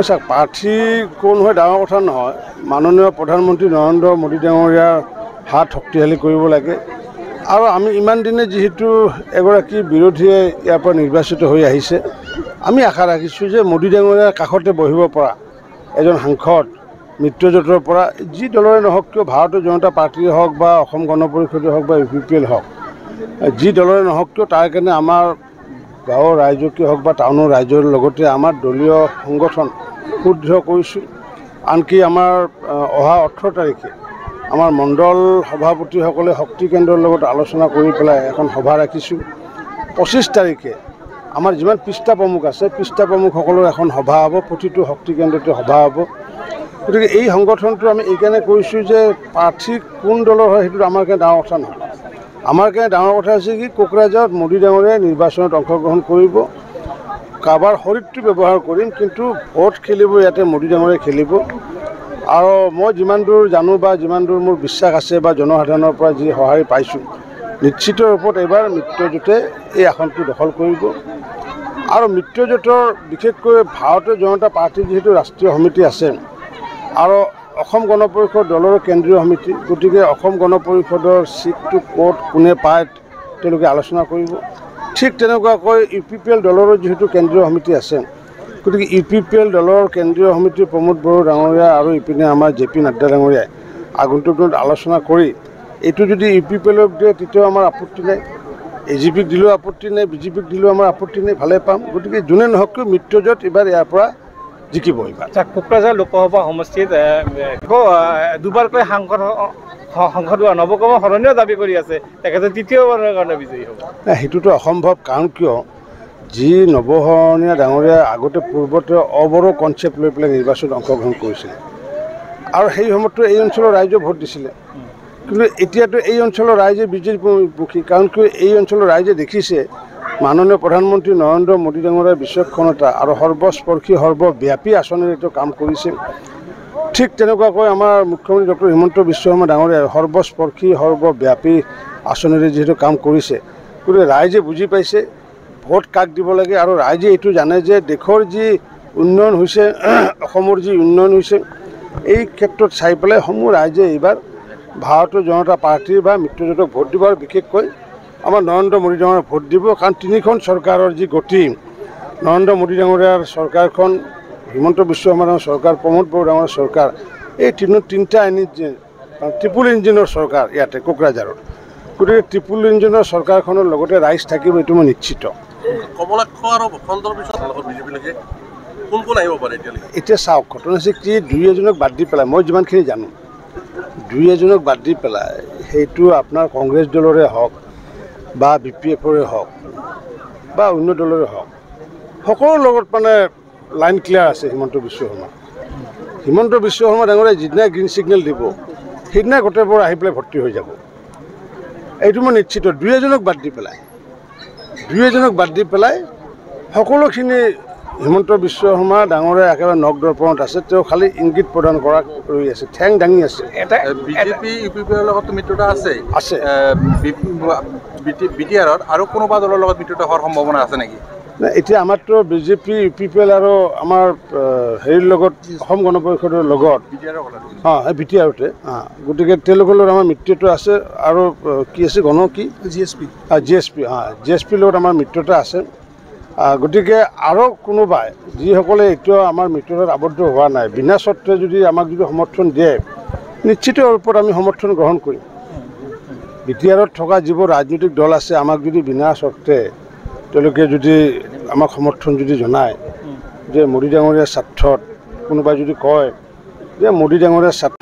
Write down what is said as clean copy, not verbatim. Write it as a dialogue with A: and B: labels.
A: চাওক প্ৰাৰ্থী কোন হয় ডাঙৰ কথা নহয়। মাননীয় প্ৰধানমন্ত্ৰী নৰেন্দ্ৰ মোদী ডাঙৰীয়াৰ হাত শক্তিশালী কৰিব লাগে। আৰু আমি ইমান দিনে যিহেতু এগৰাকী বিৰোধীয়ে ইয়াৰ পৰা নিৰ্বাচিত হৈ আহিছে, আমি আশা ৰাখিছোঁ যে মোদী ডাঙৰীয়াৰ কাষতে বহিব পৰা এজন সাংসদ মিত্ৰজোঁটৰ পৰা যি দলৰে নহওক কিয়, ভাৰতীয় জনতা পাৰ্টীয়ে হওক বা অসম গণ পৰিষদে হওক বা UPPL হওক, যি দলৰে নহওক কিয় তাৰ কাৰণে আমাৰ গাঁৱৰ ৰাইজকে হওক বা টাউনৰ ৰাইজৰ লগতে আমাৰ দলীয় সংগঠন সুদৃঢ় কৰিছোঁ। আনকি আমাৰ অহা 18 তাৰিখে আমাৰ মণ্ডল সভাপতিসকলে শক্তি কেন্দ্ৰৰ লগত আলোচনা কৰি পেলাই এখন সভা ৰাখিছোঁ। 25 তাৰিখে আমাৰ যিমান পৃষ্ঠা প্ৰমুখ আছে, পৃষ্ঠা প্ৰমুখসকলৰ এখন সভা হ'ব, প্ৰতিটো শক্তি কেন্দ্ৰতে সভা হ'ব। গতিকে এই সংগঠনটো আমি এইকাৰণে কৰিছোঁ যে প্ৰাৰ্থী কোন দলৰ হয় সেইটো আমাৰ কাৰণে ডাঙৰ কথা নহয়। আমাৰ কাৰণে ডাঙৰ কথা হৈছে কি, কোকৰাঝাৰত মোদী ডাঙৰীয়াই নিৰ্বাচনত অংশগ্ৰহণ কৰিব, কাৰোবাৰ শৰীৰটো ব্যৱহাৰ কৰিম, কিন্তু ভোট খেলিব ইয়াতে মোদী ডাঙৰীয়াই খেলিব। আৰু মই যিমান দূৰ জানো বা যিমান দূৰ মোৰ বিশ্বাস আছে বা জনসাধাৰণৰ পৰা যি সঁহাৰি পাইছোঁ, নিশ্চিত ৰূপত এইবাৰ মিত্ৰজোঁটে এই আসনটো দখল কৰিব। আৰু মিত্ৰজোঁটৰ বিশেষকৈ ভাৰতীয় জনতা পাৰ্টীৰ যিহেতু ৰাষ্ট্ৰীয় সমিতি আছে আৰু অসম গণ পৰিষদ দলৰ কেন্দ্ৰীয় সমিতি, গতিকে অসম গণ পৰিষদৰ চিটটো ক'ত কোনে পায় তেওঁলোকে আলোচনা কৰিব। ঠিক তেনেকুৱাকৈ UPPL দলৰো যিহেতু কেন্দ্ৰীয় সমিতি আছে, গতিকে UPPL দলৰ কেন্দ্ৰীয় সমিতিৰ প্ৰমোদ বড়ো ডাঙৰীয়া আৰু ইপিনে আমাৰ JP নাড্ডা ডাঙৰীয়াই আগন্তুক দিনত আলোচনা কৰি এইটো যদি UPPLক দিয়ে তেতিয়াও আমাৰ আপত্তি নাই, AGPক দিলেও আপত্তি নাই, BJPক দিলেও আমাৰ আপত্তি নাই, ভালে পাম। গতিকে যোনে নহওক কিয় মিত্ৰজোঁট এইবাৰ ইয়াৰ পৰা জিকিব। এইবাৰ
B: কোকৰাঝাৰ লোকসভা সমষ্টিত দুবাৰকৈ সাংসদ নৱকুমাৰ শৰণীয় দাবী কৰি আছে, তেখেতে তৃতীয়বাৰৰ কাৰণে বিজয়ী হ'ব।
A: সেইটোতো অসম্ভৱ। কাৰণ কিয়, যি নৱশৰণীয়া ডাঙৰীয়া আগতে পূৰ্বতে অবড়ো কনচেপ্ট লৈ পেলাই নিৰ্বাচনত অংশগ্ৰহণ কৰিছিলে আৰু সেই সময়তো এই অঞ্চলৰ ৰাইজে ভোট দিছিলে। কিন্তু এতিয়াতো এই অঞ্চলৰ ৰাইজে বিজেপিমুখী। কাৰণ কিয়, এই অঞ্চলৰ ৰাইজে দেখিছে মাননীয় প্ৰধানমন্ত্ৰী নৰেন্দ্ৰ মোদী ডাঙৰীয়াৰ বিচক্ষণতা আৰু সৰ্বস্পৰ্শী সৰ্বব্যাপী আঁচনিৰ এইটো কাম কৰিছে। ঠিক তেনেকুৱাকৈ আমাৰ মুখ্যমন্ত্ৰী ডক্টৰ হিমন্ত বিশ্ব শৰ্মা ডাঙৰীয়াই সৰ্বস্পৰ্শী সৰ্বব্যাপী আঁচনিৰে যিহেতু কাম কৰিছে, গতিকে ৰাইজে বুজি পাইছে ভোট কাক দিব লাগে। আৰু ৰাইজে এইটো জানে যে দেশৰ যি উন্নয়ন হৈছে, অসমৰ যি উন্নয়ন হৈছে, এই ক্ষেত্ৰত চাই পেলাই সমূহ ৰাইজে এইবাৰ ভাৰতীয় জনতা পাৰ্টীৰ বা মিত্ৰজোঁটক ভোট দিব। আৰু বিশেষকৈ আমাৰ নৰেন্দ্ৰ মোদী ডাঙৰীয়াক ভোট দিব। কাৰণ তিনিখন চৰকাৰৰ যি গতি, নৰেন্দ্ৰ মোদী ডাঙৰীয়াৰ চৰকাৰখন, হিমন্ত বিশ্ব শৰ্মা ডাঙৰীয়াৰ চৰকাৰ, প্ৰমোদ বড়ো ডাঙৰীয়াৰ চৰকাৰ, এই তিনিটা ট্ৰিপুল ইঞ্জিনৰ চৰকাৰ ইয়াতে কোকৰাঝাৰত। গতিকে ট্ৰিপুল ইঞ্জিনৰ চৰকাৰখনৰ লগতে ৰাইজ থাকিব, এইটো মই নিশ্চিত।
C: কমলাক্ষ আৰু বসন্তৰ পিছত বিজেপিলৈকে কোন কোন আহিব পাৰে এতিয়ালৈকে? এতিয়া
A: চাওক, ঘটনা হৈছে কি, দুই এজনক বাদ দি পেলাই মই যিমানখিনি জানো, দুই এজনক বাদ দি পেলাই সেইটো আপোনাৰ কংগ্ৰেছ দলৰে হওক বা BPFৰে হওক বা অন্য দলৰে হওক, সকলোৰ লগত মানে লাইন ক্লিয়াৰ আছে। হিমন্ত বিশ্ব শৰ্মা ডাঙৰীয়াই যিদিনাই গ্ৰীণ ছিগনেল দিব সেইদিনাই গোটেইবোৰ আহি পেলাই ভৰ্তি হৈ যাব, এইটো মই নিশ্চিত। দুই এজনক বাদ দি পেলাই সকলোখিনি হিমন্ত বিশ্ব শৰ্মা ডাঙৰীয়া একেবাৰে নখ দৰ্পণত আছে। তেওঁ খালি ইংগিত প্ৰদান কৰা ৰৈ আছে, ঠেং দাঙি আছে।
C: বিজেপি UPPৰ লগত মিত্ৰতা আছে। BTRত আৰু কোনোবা দলৰ লগত মিত্ৰতা হোৱাৰ সম্ভাৱনা আছে নেকি?
A: এতিয়া আমাৰতো BJP UPPL আৰু আমাৰ হেৰিৰ লগত অসম গণ পৰিষদৰ লগত BTRতে, গতিকে তেওঁলোকৰ লগত আমাৰ মিত্ৰতা আছে। আৰু কি আছে, GSP লগত আমাৰ মিত্ৰতা আছে। গতিকে আৰু কোনোবাই যিসকলে এতিয়াও আমাৰ মিত্ৰতাত আবদ্ধ হোৱা নাই, বিনা স্বত্বে যদি আমাক সমৰ্থন দিয়ে, নিশ্চিত ৰূপত আমি সমৰ্থন গ্ৰহণ কৰিম। BTRত থকা যিবোৰ ৰাজনৈতিক দল আছে, আমাক যদি বিনা স্বত্বে তেওঁলোকে যদি আমাক সমৰ্থন যদি জনায় যে মোদী ডাঙৰীয়াৰ স্বাৰ্থত, কোনোবাই যদি কয় যে মোদী ডাঙৰীয়াৰ স্বাৰ্থ